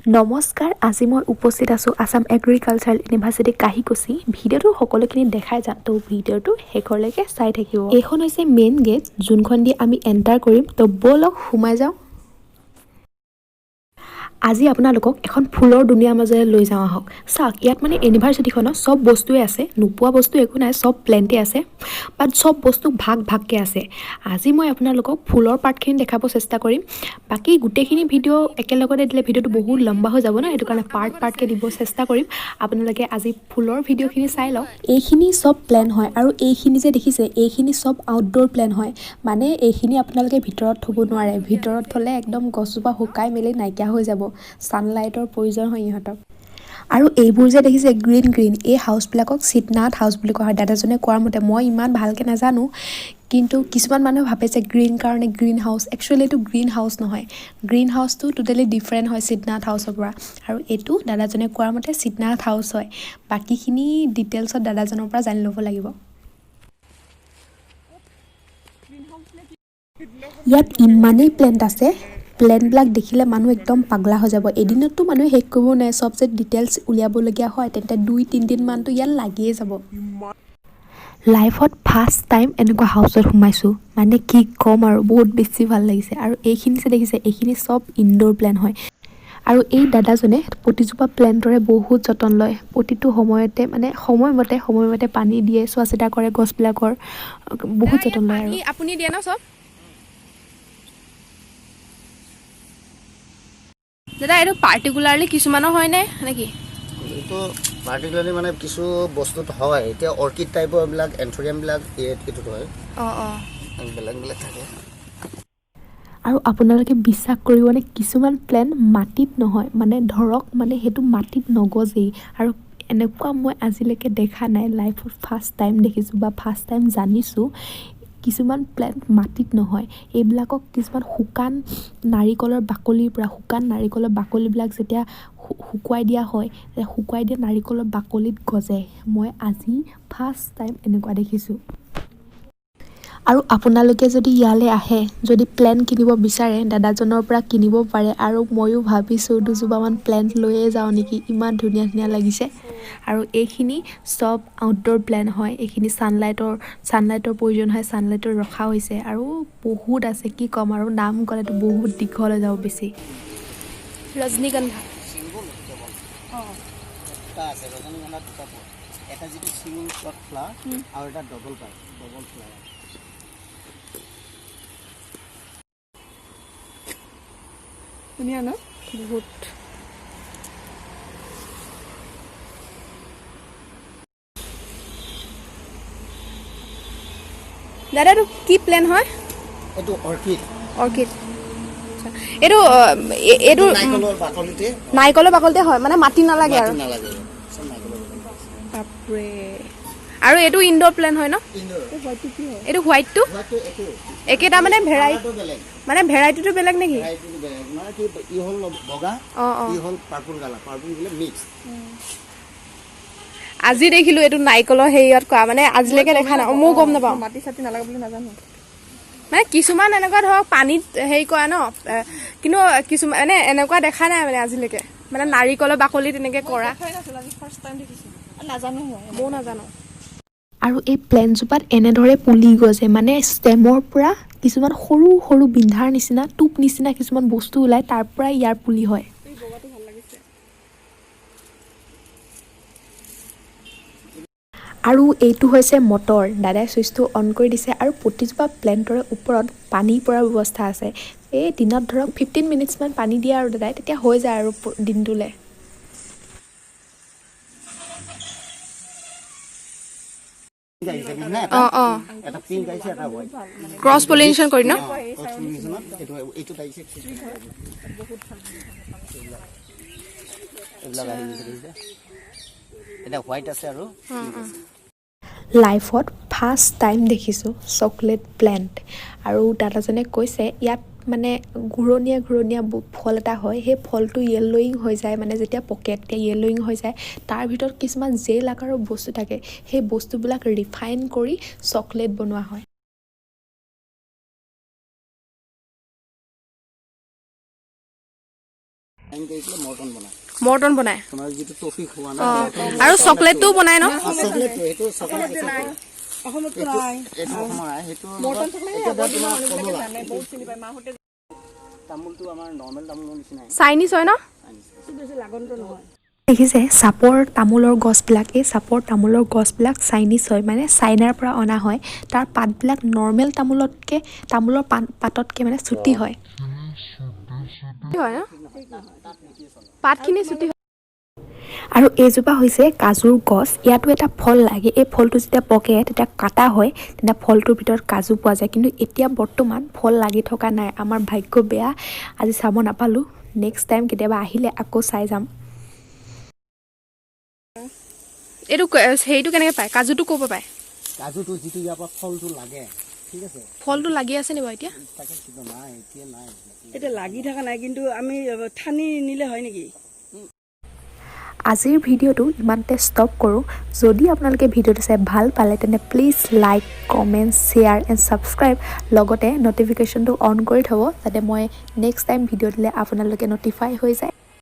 নমস্কাৰ, আজি মই উপস্থিত আছোঁ আছাম এগ্ৰিকালচাৰেল ইউনিভাৰ্চিটি kahikuchi। ভিডিঅ'টো সকলোখিনি দেখাই যাম, তো ভিডিঅ'টো শেষলৈকে চাই থাকিব। এইখন হৈছে মেইন গেট, যোনখন দি আমি এণ্টাৰ কৰিম। তো ব'লক সোমাই যাওঁ। আজি আপোনালোকক এখন ফুলৰ দুনিয়াৰ মাজেৰে লৈ যাওঁ আহক। চাওক, ইয়াত মানে ইউনিভাৰ্চিটিখনত চব বস্তুৱে আছে, নোপোৱা বস্তু একো নাই, চব প্লেণ্টে আছে, বাট চব বস্তু ভাগকৈ আছে। আজি মই আপোনালোকক ফুলৰ পাৰ্টখিনি দেখাব চেষ্টা কৰিম। বাকী গোটেইখিনি ভিডিঅ' একেলগতে দিলে ভিডিঅ'টো বহুত লম্বা হৈ যাব ন, সেইটো কাৰণে পাৰ্টকৈ দিব চেষ্টা কৰিম। আপোনালোকে আজি ফুলৰ ভিডিঅ'খিনি চাই লওক। এইখিনি চব প্লেন হয়, আৰু এইখিনি যে দেখিছে, এইখিনি চব আউটড'ৰ প্লেন হয়। মানে এইখিনি আপোনালোকে ভিতৰত থ'ব নোৱাৰে, ভিতৰত থ'লে একদম গছজোপা শুকাই মেলি নাইকিয়া হৈ যাব। ছানলাইটৰ প্ৰয়োজন হয় ইহঁতক। আৰু এইবোৰ যে দেখিছে গ্ৰীণ গ্ৰীণ, এই হাউচবিলাকক চিটনাট হাউচ বুলি কোৱা হয়। দাদাজনে কোৱাৰ মতে, মই ইমান ভালকৈ নাজানো, কিন্তু কিছুমান মানুহে ভাবে যে গ্ৰীণ কাৰণে গ্ৰীণ হাউচ। একচুৱেলি এইটো গ্ৰীণ হাউচ নহয়, গ্ৰীণ হাউচটো টোটেলি ডিফাৰেণ্ট হয় চিটনাট হাউচৰ পৰা। আৰু এইটো দাদাজনে কোৱাৰ মতে চিটনাট হাউচ হয়। বাকীখিনি ডিটেইলছত দাদাজনৰ পৰা জানি ল'ব লাগিব। ইয়াত ইমানেই প্লেণ্ট আছে, প্লেণ্টবিলাক দেখিলে মানুহ একদম পাগলা হৈ যাব। এদিনততো মানুহে শেষ কৰিব নোৱাৰে, চব যে ডিটেইলছ উলিয়াবলগীয়া হয়, তেন্তে 2-3 দিনমানতো ইয়াত লাগিয়ে যাব। লাইফত ফাৰ্ষ্ট টাইম এনেকুৱা হাউচত সোমাইছোঁ, মানে কি ক'ম আৰু, বহুত বেছি ভাল লাগিছে। আৰু এইখিনি যে দেখিছে, এইখিনি চব ইনড'ৰ প্লেন হয়। আৰু এই দাদাজনে প্ৰতিজোপা প্লেণ্টৰে বহুত যতন লয়। প্ৰতিটো সময়তে মানে সময়মতে পানী দিয়ে, চোৱা চিতা কৰে গছবিলাকৰ, বহুত যতন লয়। আৰু আপুনি দিয়ে ন চব? দাদা, এইটো পাৰ্টিকুলাৰলি কিছুমানৰ হয়নে নেকি? এইটো পাৰ্টিকুলাৰলি মানে কিছু বস্তুত হয়। এতিয়া অৰ্কিড টাইপৰ এইবিলাক এন্থৰিয়ামবিলাক এইটোত হয়। বেলেগ বেলেগ থাকে। আৰু আপোনালোকে বিশ্বাস কৰিবনে, কিছুমান প্লেন মাটিত নহয়, মানে ধৰক মানে সেইটো মাটিত নগজেই। আৰু এনেকুৱা মই আজিলৈকে দেখা নাই, লাইফত ফাৰ্ষ্ট টাইম দেখিছোঁ বা ফাৰ্ষ্ট টাইম জানিছোঁ। কিছুমান প্লেণ্ট মাটিত নহয়, এইবিলাকক কিছুমান শুকান নাৰিকলৰ বাকলিবিলাক যেতিয়া শুকুৱাই দিয়া হয়, শুকুৱাই দিয়া নাৰিকলৰ বাকলিত গজে। মই আজি ফাৰ্ষ্ট টাইম এনেকুৱা দেখিছোঁ। আৰু আপোনালোকে যদি ইয়ালৈ আহে, যদি প্লেণ্ট কিনিব বিচাৰে, দাদাজনৰ পৰা কিনিব পাৰে। আৰু ময়ো ভাবিছোঁ দুজোপামান প্লেণ্ট লৈয়ে যাওঁ নেকি, ইমান ধুনীয়া ধুনীয়া লাগিছে। আৰু এইখিনি চব আউটড'ৰ প্লেণ্ট হয়, এইখিনি ছানলাইটৰ প্ৰয়োজন হয়, ছানলাইটৰ ৰখা হৈছে। আৰু বহুত আছে, কি ক'ম আৰু, নাম ক'লেতো বহুত দীঘল হৈ যাব বেছি। ৰজনীগন্ধা দুটা আছে, ৰজনীগন্ধা দুটা পোৱা, এটা যিটো ছিংগল শ্বট ফ্লাৱাৰ আৰু এটা ডবল ফ্লাৱাৰ। ধুনীয়া ন? বহুত। দাদা, এইটো কি প্লেন হয়? এইটো অৰ্কিড। এইটো নাৰিকলৰ বাকলিতে হয়, মানে মাটি নালাগে আৰু। বাপৰে। আৰু এইটো ইনড'ৰ প্লেন হয় ন? এইটো হোৱাইটটো একে, তাৰমানে ভেৰাইটিটো বেলেগ নেকি? আজি দেখিলো এইটো নাৰিকলৰ হেৰিয়ত কৰা, মানে আজিলৈকে দেখা নাই, ময়ো গম নাপাওঁ। মাটি চাটি নালাগে বুলি নাজানো। মানে কিছুমান এনেকুৱা ধৰক পানীত হেৰি কৰা ন, কিন্তু কিছুমান মানে এনেকুৱা দেখা নাই মানে আজিলৈকে, মানে নাৰিকলৰ বাকলিত এনেকে কৰা। ময়ো নাজানো। আৰু এই প্লেণ্টজোপাত এনেদৰে পুলি গজে, মানে ষ্টেমৰ পৰা কিছুমান সৰু সৰু বিন্ধাৰ নিচিনা, টোপ নিচিনা কিছুমান বস্তু ওলায়, তাৰ পৰা ইয়াৰ পুলি হয়। আৰু এইটো হৈছে মটৰ। দাদাই ছুইচটো অন কৰি দিছে, আৰু প্ৰতিজোপা প্লেণ্টৰে ওপৰত পানী পৰাৰ ব্যৱস্থা আছে। এই দিনত ধৰক 15 মিনিটছমান পানী দিয়ে আৰু দাদাই, তেতিয়া হৈ যায় আৰু দিনটোলৈ। ক্ৰছ পলিনেশ্যন কৰি ন? লাইফত ফাৰ্ষ্ট টাইম দেখিছোঁ চকলেট প্লেণ্ট। আৰু দাদাজনে কৈছে ইয়াত মানে ঘূৰণীয়া ফল এটা হয়, সেই ফলটো য়েল্ল'য়িং হৈ যায়, মানে যেতিয়া পকে তেতিয়া য়েল্ল'য়িং হৈ যায়। তাৰ ভিতৰত কিছুমান জেল আকাৰৰ বস্তু থাকে, সেই বস্তুবিলাক ৰিফাইন কৰি চকলেট বনোৱা হয়। এনেকৈ এইটো মৰ্টন বনায় মৰ্টন বনায় তোমাৰ যিটো টফি খোৱা না আৰু চকলেটটোও বনায় ন চকলেট সেইটো চকলেট অসমত নাই এইটো অসমৰ নাই সেইটো মৰ্টন চকলেট বহুত চিনি পায় মাহতে তামোলটো আমাৰ নৰ্মেল তামোলৰ নিচিনাই চাইনিজ হয় ন বেছি লাগন্ত নহয় দেখিছে চাপৰ তামোলৰ গছবিলাক এই চাপৰ তামোলৰ গছবিলাক চাইনিজ হয় মানে চাইনাৰ পৰা অনা হয় তাৰ পাতবিলাক নৰ্মেল তামোলৰ পাততকৈ মানে চুটি হয় হয় ন পাতখিনি চুটি আৰু এইজোপা হৈছে কাজুৰ গছ ইয়াতো এটা ফল লাগে এই ফলটো যেতিয়া পকে তেতিয়া কাটা হয় তেতিয়া ফলটোৰ ভিতৰত কাজু পোৱা যায় কিন্তু এতিয়া বৰ্তমান ফল লাগি থকা নাই আমাৰ ভাগ্য বেয়া আজি চাব নাপালোঁ নেক্সট টাইম কেতিয়াবা আহিলে আকৌ চাই যাম এইটো হেৰিটো কেনেকৈ পায় কাজুটো ক'ৰ পৰা পায় কাজুটো যিটো ইয়াৰ পৰা ফলটো লাগে ঠিক আছে ফলটো লাগি আছে নি বাৰু এতিয়া তাকে কিবা নাই এতিয়া নাই এটা লাগি থকা নাই কিন্তু আমি ঠানি নিলে হয় নেকি আজিৰ ভিডিঅ'টো ইমানতে ষ্টপ কৰোঁ যদি আপোনালোকে ভিডিঅ'টো চাই ভাল পালে তেন্তে please like comment share and subscribe লগতে ন'টিফিকেশ্যনটো অন কৰি থ'ব যাতে মই নেক্সট টাইম ভিডিঅ' দিলে আপোনালোকে ন'টিফাই হৈ যায়